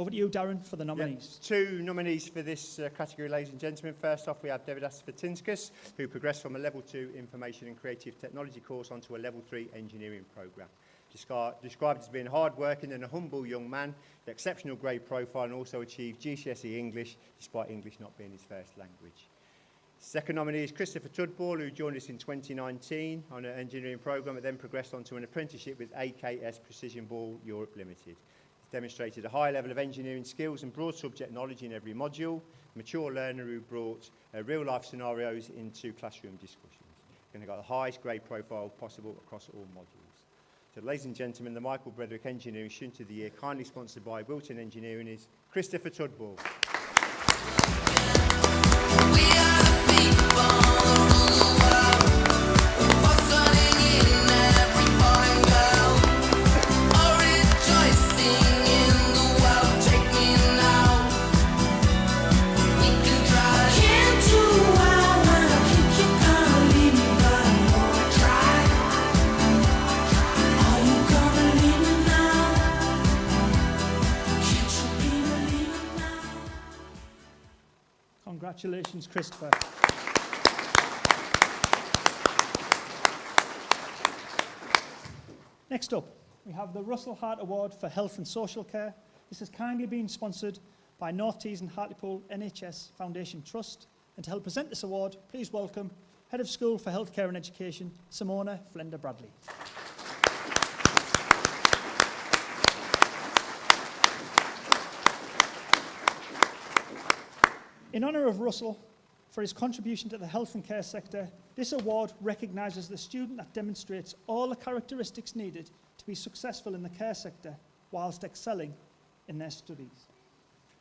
Over to you, Darren, for the nominees. Two nominees for this category, ladies and gentlemen. First off, we have Davidas Vatinskas, who progressed from a Level 2 Information and Creative Technology course onto a Level 3 Engineering programme. Described as being hard-working and a humble young man, with exceptional grade profile, and also achieved GCSE English, despite English not being his first language. Second nominee is Christopher Tudball, who joined us in 2019 on an engineering programme and then progressed onto an apprenticeship with AKS Precision Ball Europe Limited. He's demonstrated a high level of engineering skills and broad subject knowledge in every module, a mature learner who brought real-life scenarios into classroom discussions. And got the highest grade profile possible across all modules. So, ladies and gentlemen, the Michael Brederick Engineering Student of the Year, kindly sponsored by Wilton Engineering, is Christopher Tudball. Congratulations, Christopher. Next up, we have the Russell Hart Award for Health and Social Care. This has kindly been sponsored by North Tees and Hartlepool NHS Foundation Trust. And to help present this award, please welcome Head of School for Healthcare and Education, Simona Flender-Bradley. In honour of Russell, for his contribution to the health and care sector, this award recognises the student that demonstrates all the characteristics needed to be successful in the care sector whilst excelling in their studies.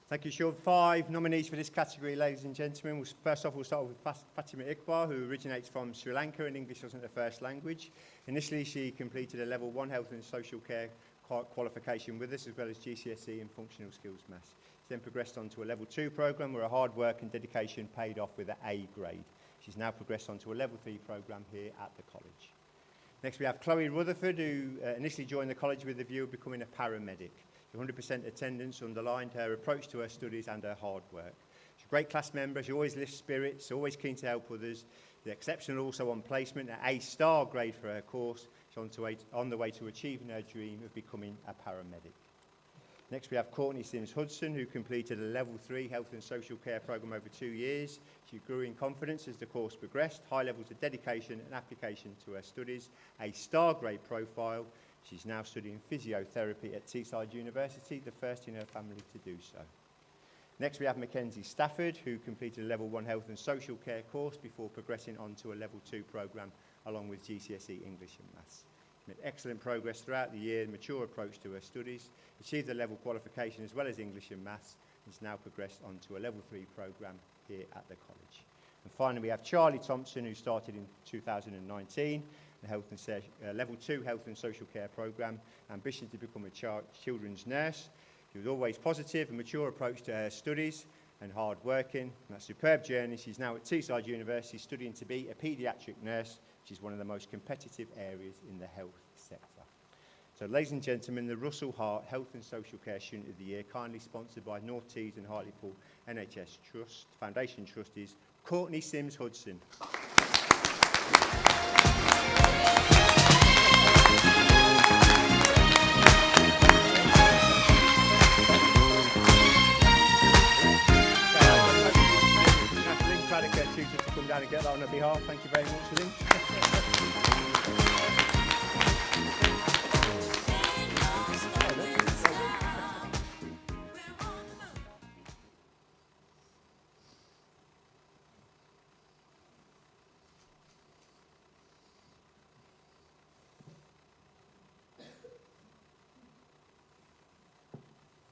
Thank you, Sean. 5 nominees for this category, ladies and gentlemen. First off, we'll start with Fatima Iqbal, who originates from Sri Lanka and English wasn't her first language. Initially, she completed a Level 1 Health and Social Care qualification with us, as well as GCSE and Functional Skills Maths. She then progressed on to a Level 2 programme where her hard work and dedication paid off with an A grade. She's now progressed on to a Level 3 programme here at the college. Next, we have Chloe Rutherford, who initially joined the college with the view of becoming a paramedic. 100% attendance underlined her approach to her studies and her hard work. She's a great class member. She always lifts spirits, always keen to help others. She's exceptional also on placement, an A-star grade for her course. She's on the way to achieving her dream of becoming a paramedic. Next, we have Courtney Sims-Hudson, who completed a Level 3 Health and Social Care programme over 2 years. She grew in confidence as the course progressed, high levels of dedication and application to her studies, a star grade profile. She's now studying physiotherapy at Teesside University, the first in her family to do so. Next, we have Mackenzie Stafford, who completed a Level 1 Health and Social Care course before progressing on to a Level 2 programme, along with GCSE English and Maths. Made excellent progress throughout the year, mature approach to her studies, achieved the level qualification as well as English and Maths, and has now progressed on to a Level 3 programme here at the college. And finally, we have Charlie Thompson, who started in 2019, a Level 2 Health and Social Care programme, ambition to become a children's nurse. She was always positive, a mature approach to her studies and hard working. And that superb journey, she's now at Teesside University studying to be a paediatric nurse, which is one of the most competitive areas in the health sector. So, ladies and gentlemen, the Russell Hart Health and Social Care Student of the Year, kindly sponsored by North Tees and Hartlepool NHS Trust, Foundation Trustees, Courtney Sims-Hudson. Tutor to come down and get that on her behalf. Thank you very much, Lynn.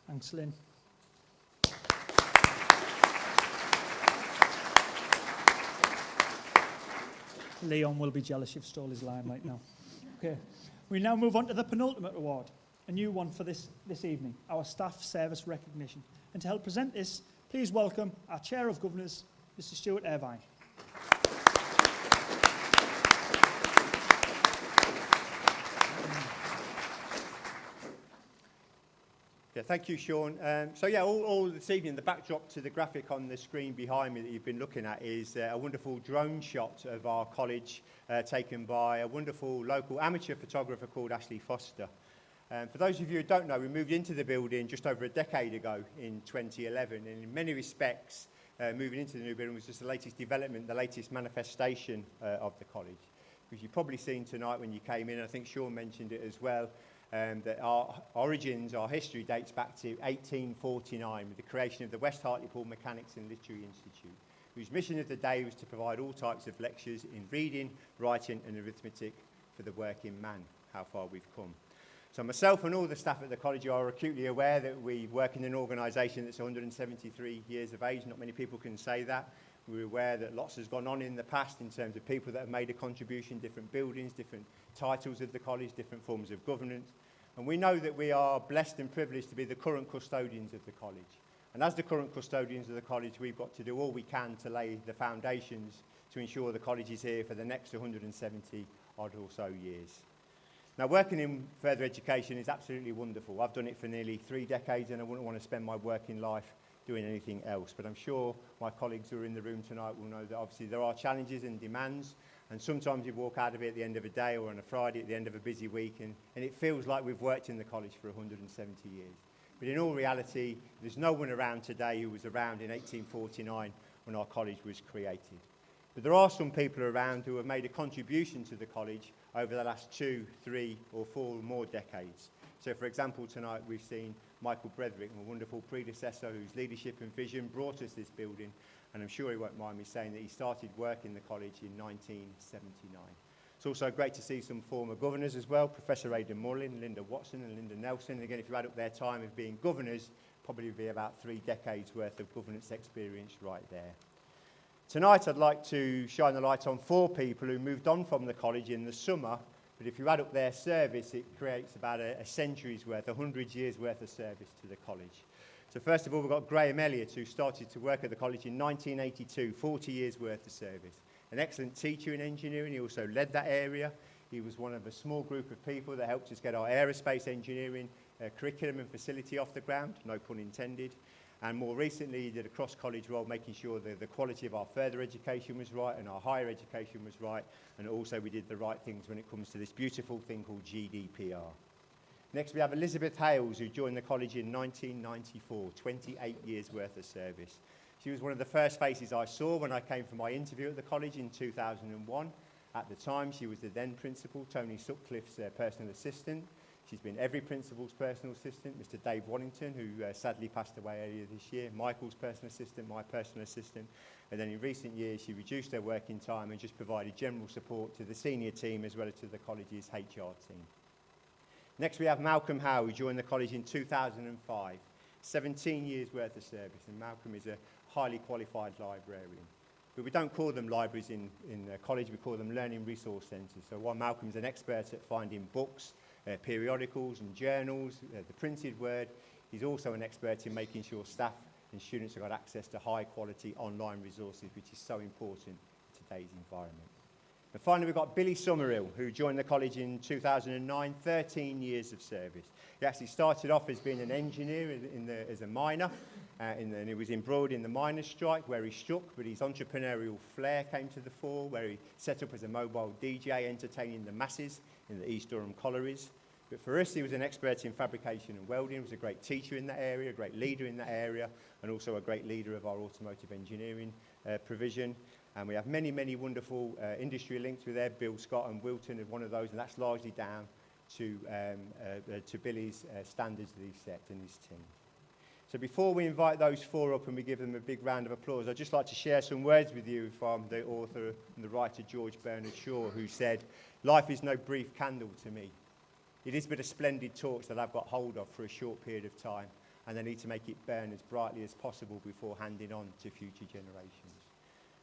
Thanks, Lynn. Leon will be jealous you've stole his limelight now. Okay, we now move on to the penultimate award, a new one for this evening, our Staff Service Recognition. And to help present this, please welcome our Chair of Governors, Mr. Stuart Irvine. Thank you, Sean. All this evening, the backdrop to the graphic on the screen behind me that you've been looking at is a wonderful drone shot of our college taken by a wonderful local amateur photographer called Ashley Foster. For those of you who don't know, we moved into the building just over a decade ago in 2011, and in many respects, moving into the new building was just the latest development, the latest manifestation of the college. Because you've probably seen tonight when you came in, I think Sean mentioned it as well, that our origins, our history dates back to 1849 with the creation of the West Hartlepool Mechanics and Literary Institute, whose mission of the day was to provide all types of lectures in reading, writing and arithmetic for the working man. How far we've come. So myself and all the staff at the college are acutely aware that we work in an organisation that's 173 years of age. Not many people can say that. We're aware that lots has gone on in the past in terms of people that have made a contribution, different buildings, different titles of the college, different forms of governance. And we know that we are blessed and privileged to be the current custodians of the college. And as the current custodians of the college, we've got to do all we can to lay the foundations to ensure the college is here for the next 170 odd or so years. Now, working in further education is absolutely wonderful. I've done it for nearly 3 decades and I wouldn't want to spend my working life doing anything else. But I'm sure my colleagues who are in the room tonight will know that obviously there are challenges and demands, and sometimes you walk out of it at the end of a day or on a Friday at the end of a busy week and it feels like we've worked in the college for 170 years. But in all reality, there's no one around today who was around in 1849 when our college was created. But there are some people around who have made a contribution to the college over the last 2, 3 or 4 or more decades. So for example, tonight we've seen Michael Bretherick, a wonderful predecessor whose leadership and vision brought us this building, and I'm sure he won't mind me saying that he started work in the college in 1979. It's also great to see some former governors as well, Professor Aidan Mullin, Linda Watson and Linda Nelson. And again, if you add up their time of being governors, probably be about 3 decades worth of governance experience right there. Tonight I'd like to shine the light on 4 people who moved on from the college in the summer, but if you add up their service, it creates about a century's worth, 100 years worth of service to the college. So first of all, we've got Graham Elliott, who started to work at the college in 1982, 40 years worth of service. An excellent teacher in engineering, he also led that area. He was one of a small group of people that helped us get our aerospace engineering curriculum and facility off the ground, no pun intended. And more recently, he did a cross-college role, making sure that the quality of our further education was right and our higher education was right. And also we did the right things when it comes to this beautiful thing called GDPR. Next, we have Elizabeth Hales, who joined the college in 1994, 28 years worth of service. She was one of the first faces I saw when I came for my interview at the college in 2001. At the time, she was the then principal, Tony Sutcliffe's personal assistant. She's been every principal's personal assistant, Mr. Dave Waddington, who sadly passed away earlier this year, Michael's personal assistant, my personal assistant. And then in recent years, she reduced her working time and just provided general support to the senior team as well as to the college's HR team. Next, we have Malcolm Howe, who joined the college in 2005, 17 years worth of service. And Malcolm is a highly qualified librarian. But we don't call them libraries in college, we call them learning resource centres. So while Malcolm's an expert at finding books, periodicals and journals, the printed word, he's also an expert in making sure staff and students have got access to high quality online resources, which is so important in today's environment. And finally, we've got Billy Summerhill, who joined the college in 2009, 13 years of service. He actually started off as being an engineer as a miner, and he was embroiled in the miners' strike where he struck, but his entrepreneurial flair came to the fore, where he set up as a mobile DJ entertaining the masses in the East Durham collieries. But for us, he was an expert in fabrication and welding. He was a great teacher in that area, a great leader in that area, and also a great leader of our automotive engineering provision. And we have many, many wonderful industry links with there. Bill Scott and Wilton are one of those, and that's largely down to Billy's standards that he's set and his team. So before we invite those 4 up and we give them a big round of applause, I'd just like to share some words with you from the author and the writer George Bernard Shaw, who said, "Life is no brief candle to me. It is but a splendid torch that I've got hold of for a short period of time, and I need to make it burn as brightly as possible before handing on to future generations."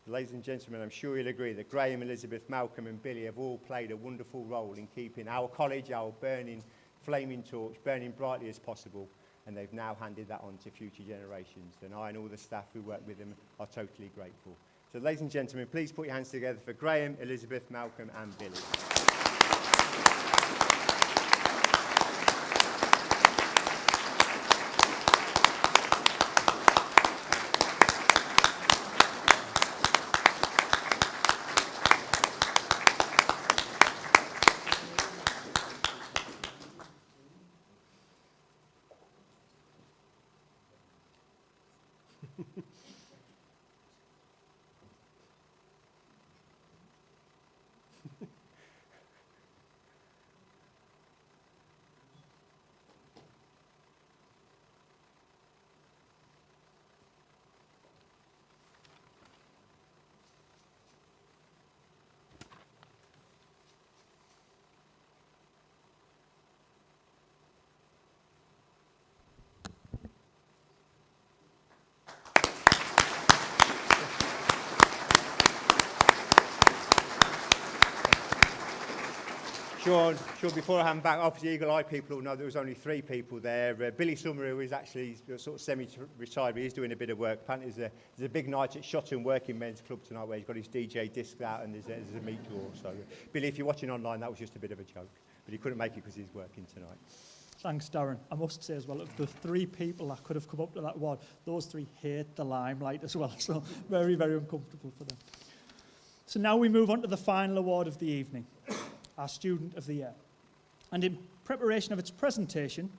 Ladies and gentlemen, I'm sure you'll agree that Graham, Elizabeth, Malcolm and Billy have all played a wonderful role in keeping our college, our burning, flaming torch, burning brightly as possible, and they've now handed that on to future generations. And I and all the staff who work with them are totally grateful. So ladies and gentlemen, please put your hands together for Graham, Elizabeth, Malcolm and Billy. Sean, before I hand back, obviously eagle-eye people will know there was only 3 people there. Billy Summer, who is actually sort of semi-retired, but he's doing a bit of work. Apparently there's a big night at Shotton Working Men's Club tonight where he's got his DJ disc out and there's a meat draw. So, Billy, if you're watching online, that was just a bit of a joke. But he couldn't make it because he's working tonight. Thanks, Darren. I must say as well, of the 3 people that could have come up to that award, those 3 hate the limelight as well. So very, very uncomfortable for them. So now we move on to the final award of the evening, our Student of the Year. And in preparation of its presentation,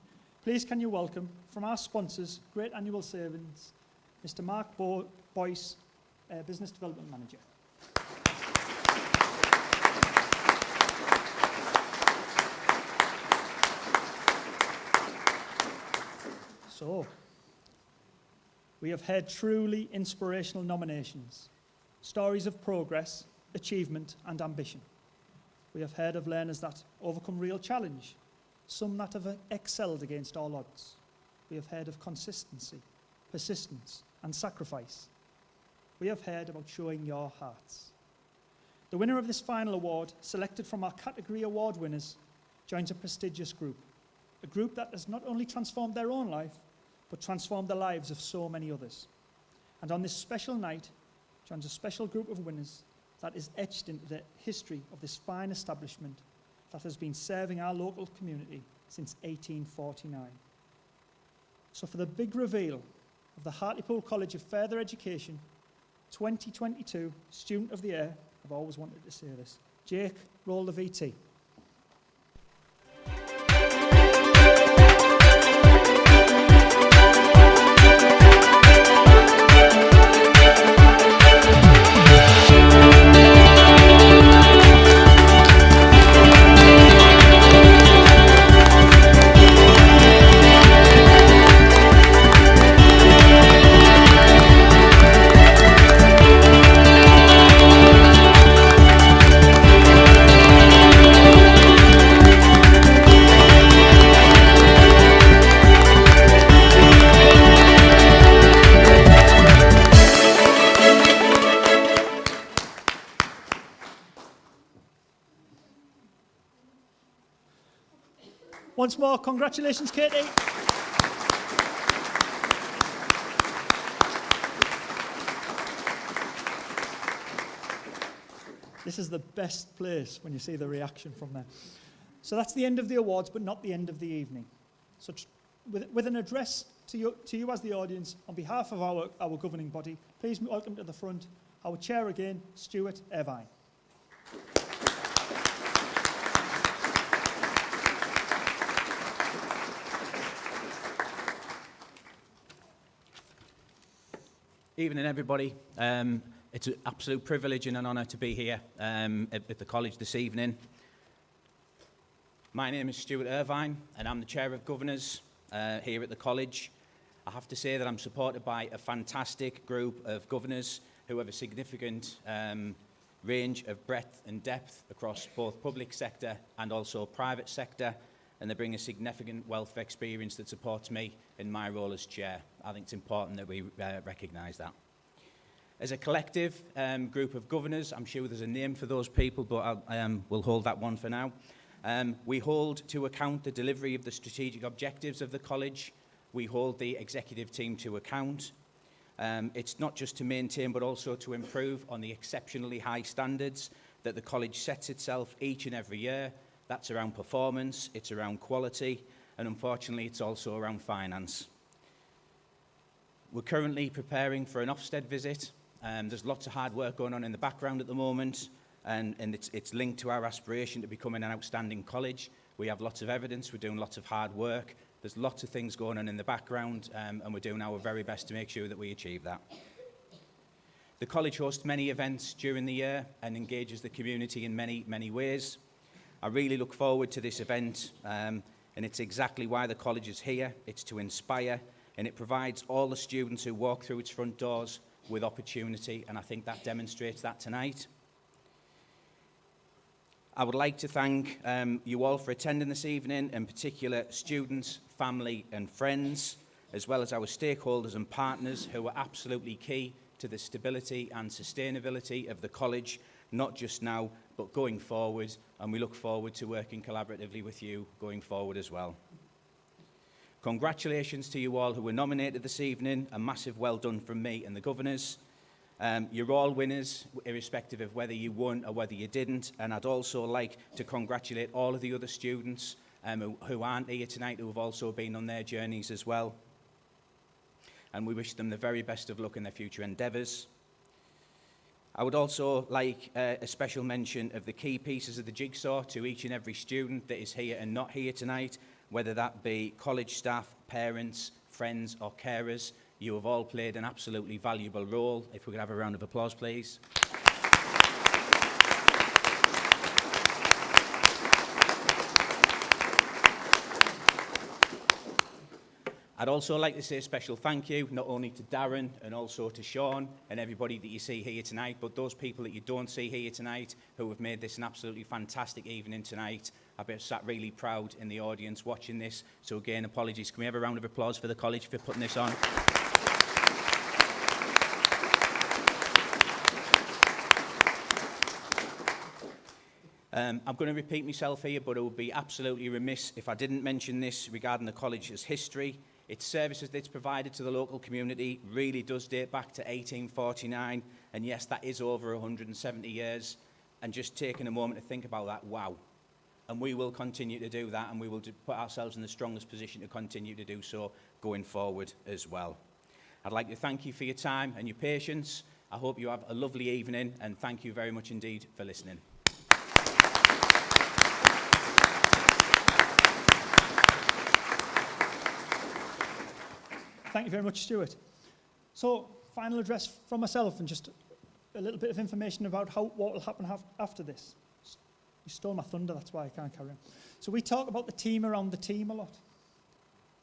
please can you welcome from our sponsors, Great Annual Savings, Mr. Mark Boyce, Business Development Manager. So, we have heard truly inspirational nominations, stories of progress, achievement and ambition. We have heard of learners that overcome real challenge, some that have excelled against all odds. We have heard of consistency, persistence and sacrifice. We have heard about showing your hearts. The winner of this final award, selected from our category award winners, joins a prestigious group, a group that has not only transformed their own life, but transformed the lives of so many others. And on this special night, joins a special group of winners that is etched into the history of this fine establishment that has been serving our local community since 1849. So for the big reveal of the Hartlepool College of Further Education 2022 Student of the Year, I've always wanted to say this, Jake, roll the VT. Once more, congratulations, Katie. This is the best place when you see the reaction from there. So that's the end of the awards, but not the end of the evening. So with an address to you as the audience, on behalf of our governing body, please welcome to the front our chair again, Stuart Irvine. Evening, everybody. It's an absolute privilege and an honour to be here at the college this evening. My name is Stuart Irvine, and I'm the Chair of Governors here at the college. I have to say that I'm supported by a fantastic group of governors who have a significant range of breadth and depth across both public sector and also private sector, and they bring a significant wealth of experience that supports me in my role as chair. I think it's important that we recognise that. As a collective group of governors, I'm sure there's a name for those people, but we'll hold that one for now. We hold to account the delivery of the strategic objectives of the college. We hold the executive team to account. It's not just to maintain, but also to improve on the exceptionally high standards that the college sets itself each and every year. That's around performance, it's around quality, and unfortunately, it's also around finance. We're currently preparing for an Ofsted visit. There's lots of hard work going on in the background at the moment, and it's linked to our aspiration to becoming an outstanding college. We have lots of evidence, we're doing lots of hard work. There's lots of things going on in the background, and we're doing our very best to make sure that we achieve that. The college hosts many events during the year and engages the community in many, many ways. I really look forward to this event, and it's exactly why the college is here. It's to inspire, and it provides all the students who walk through its front doors with opportunity, and I think that demonstrates that tonight. I would like to thank you all for attending this evening, in particular students, family and friends, as well as our stakeholders and partners who were absolutely key to the stability and sustainability of the college, not just now, but going forward, and we look forward to working collaboratively with you going forward as well. Congratulations to you all who were nominated this evening. A massive well done from me and the governors. You're all winners, irrespective of whether you won or whether you didn't. And I'd also like to congratulate all of the other students who aren't here tonight, who have also been on their journeys as well. And we wish them the very best of luck in their future endeavours. I would also like a special mention of the key pieces of the jigsaw to each and every student that is here and not here tonight, whether that be college staff, parents, friends or carers. You have all played an absolutely valuable role. If we could have a round of applause, please. I'd also like to say a special thank you, not only to Darren and also to Sean and everybody that you see here tonight, but those people that you don't see here tonight who have made this an absolutely fantastic evening tonight. I've been sat really proud in the audience watching this. So again, apologies. Can we have a round of applause for the college for putting this on? I'm going to repeat myself here, but it would be absolutely remiss if I didn't mention this regarding the college's history. Its services that it's provided to the local community really does date back to 1849, and yes, that is over 170 years. And just taking a moment to think about that, wow. And we will continue to do that, and we will put ourselves in the strongest position to continue to do so going forward as well. I'd like to thank you for your time and your patience. I hope you have a lovely evening, and thank you very much indeed for listening. Thank you very much, Stuart. So, final address from myself and just a little bit of information about what will happen after this. You stole my thunder, that's why I can't carry on. So we talk about the team around the team a lot.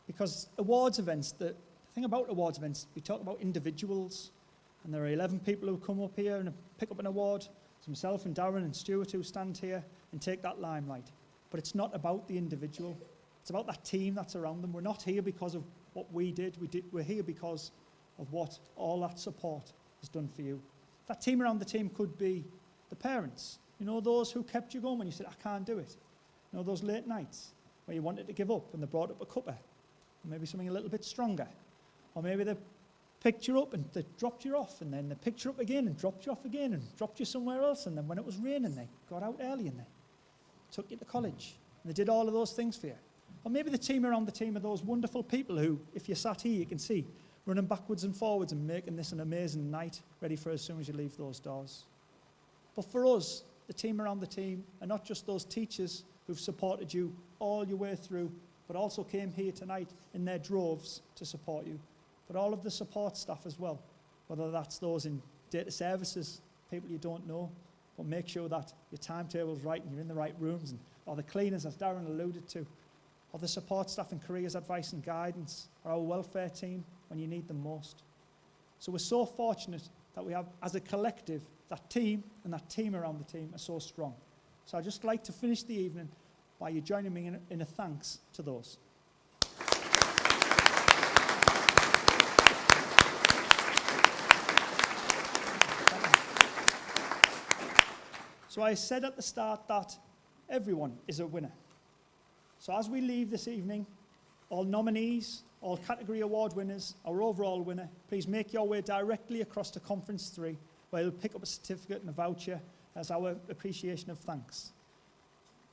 Because awards events, the thing about awards events, we talk about individuals, and there are 11 people who come up here and pick up an award. It's myself and Darren and Stuart who stand here and take that limelight. But it's not about the individual. It's about that team that's around them. We're not here because of what we did. We're here because of what all that support has done for you. That team around the team could be the parents. You know, those who kept you going when you said, I can't do it. You know, those late nights where you wanted to give up and they brought up a cuppa, or maybe something a little bit stronger. Or maybe they picked you up and they dropped you off, and then they picked you up again and dropped you off again and dropped you somewhere else, and then when it was raining they got out early and they took you to college. And they did all of those things for you. Or maybe the team around the team are those wonderful people who, if you sat here, you can see, running backwards and forwards and making this an amazing night, ready for as soon as you leave those doors. But for us, the team around the team are not just those teachers who've supported you all your way through, but also came here tonight in their droves to support you, but all of the support staff as well, whether that's those in data services, people you don't know, but make sure that your timetable's right and you're in the right rooms, or the cleaners, as Darren alluded to, or the support staff in careers advice and guidance, or our welfare team when you need them most. So we're so fortunate that we have, as a collective, that team and that team around the team are so strong. So I'd just like to finish the evening by you joining me in a thanks to those. So I said at the start that everyone is a winner. So as we leave this evening, all nominees, all category award winners, our overall winner, please make your way directly across to Conference 3, where you'll pick up a certificate and a voucher as our appreciation of thanks.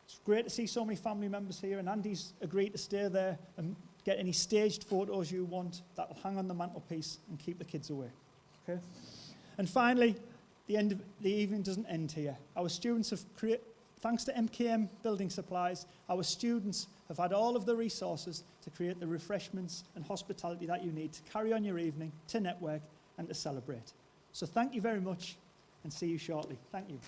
It's great to see so many family members here, and Andy's agreed to stay there and get any staged photos you want that will hang on the mantelpiece and keep the kids away. Okay? And finally, the end of the evening doesn't end here. Our students have thanks to MKM Building Supplies, our students have had all of the resources to create the refreshments and hospitality that you need to carry on your evening, to network and to celebrate. So thank you very much and see you shortly. Thank you.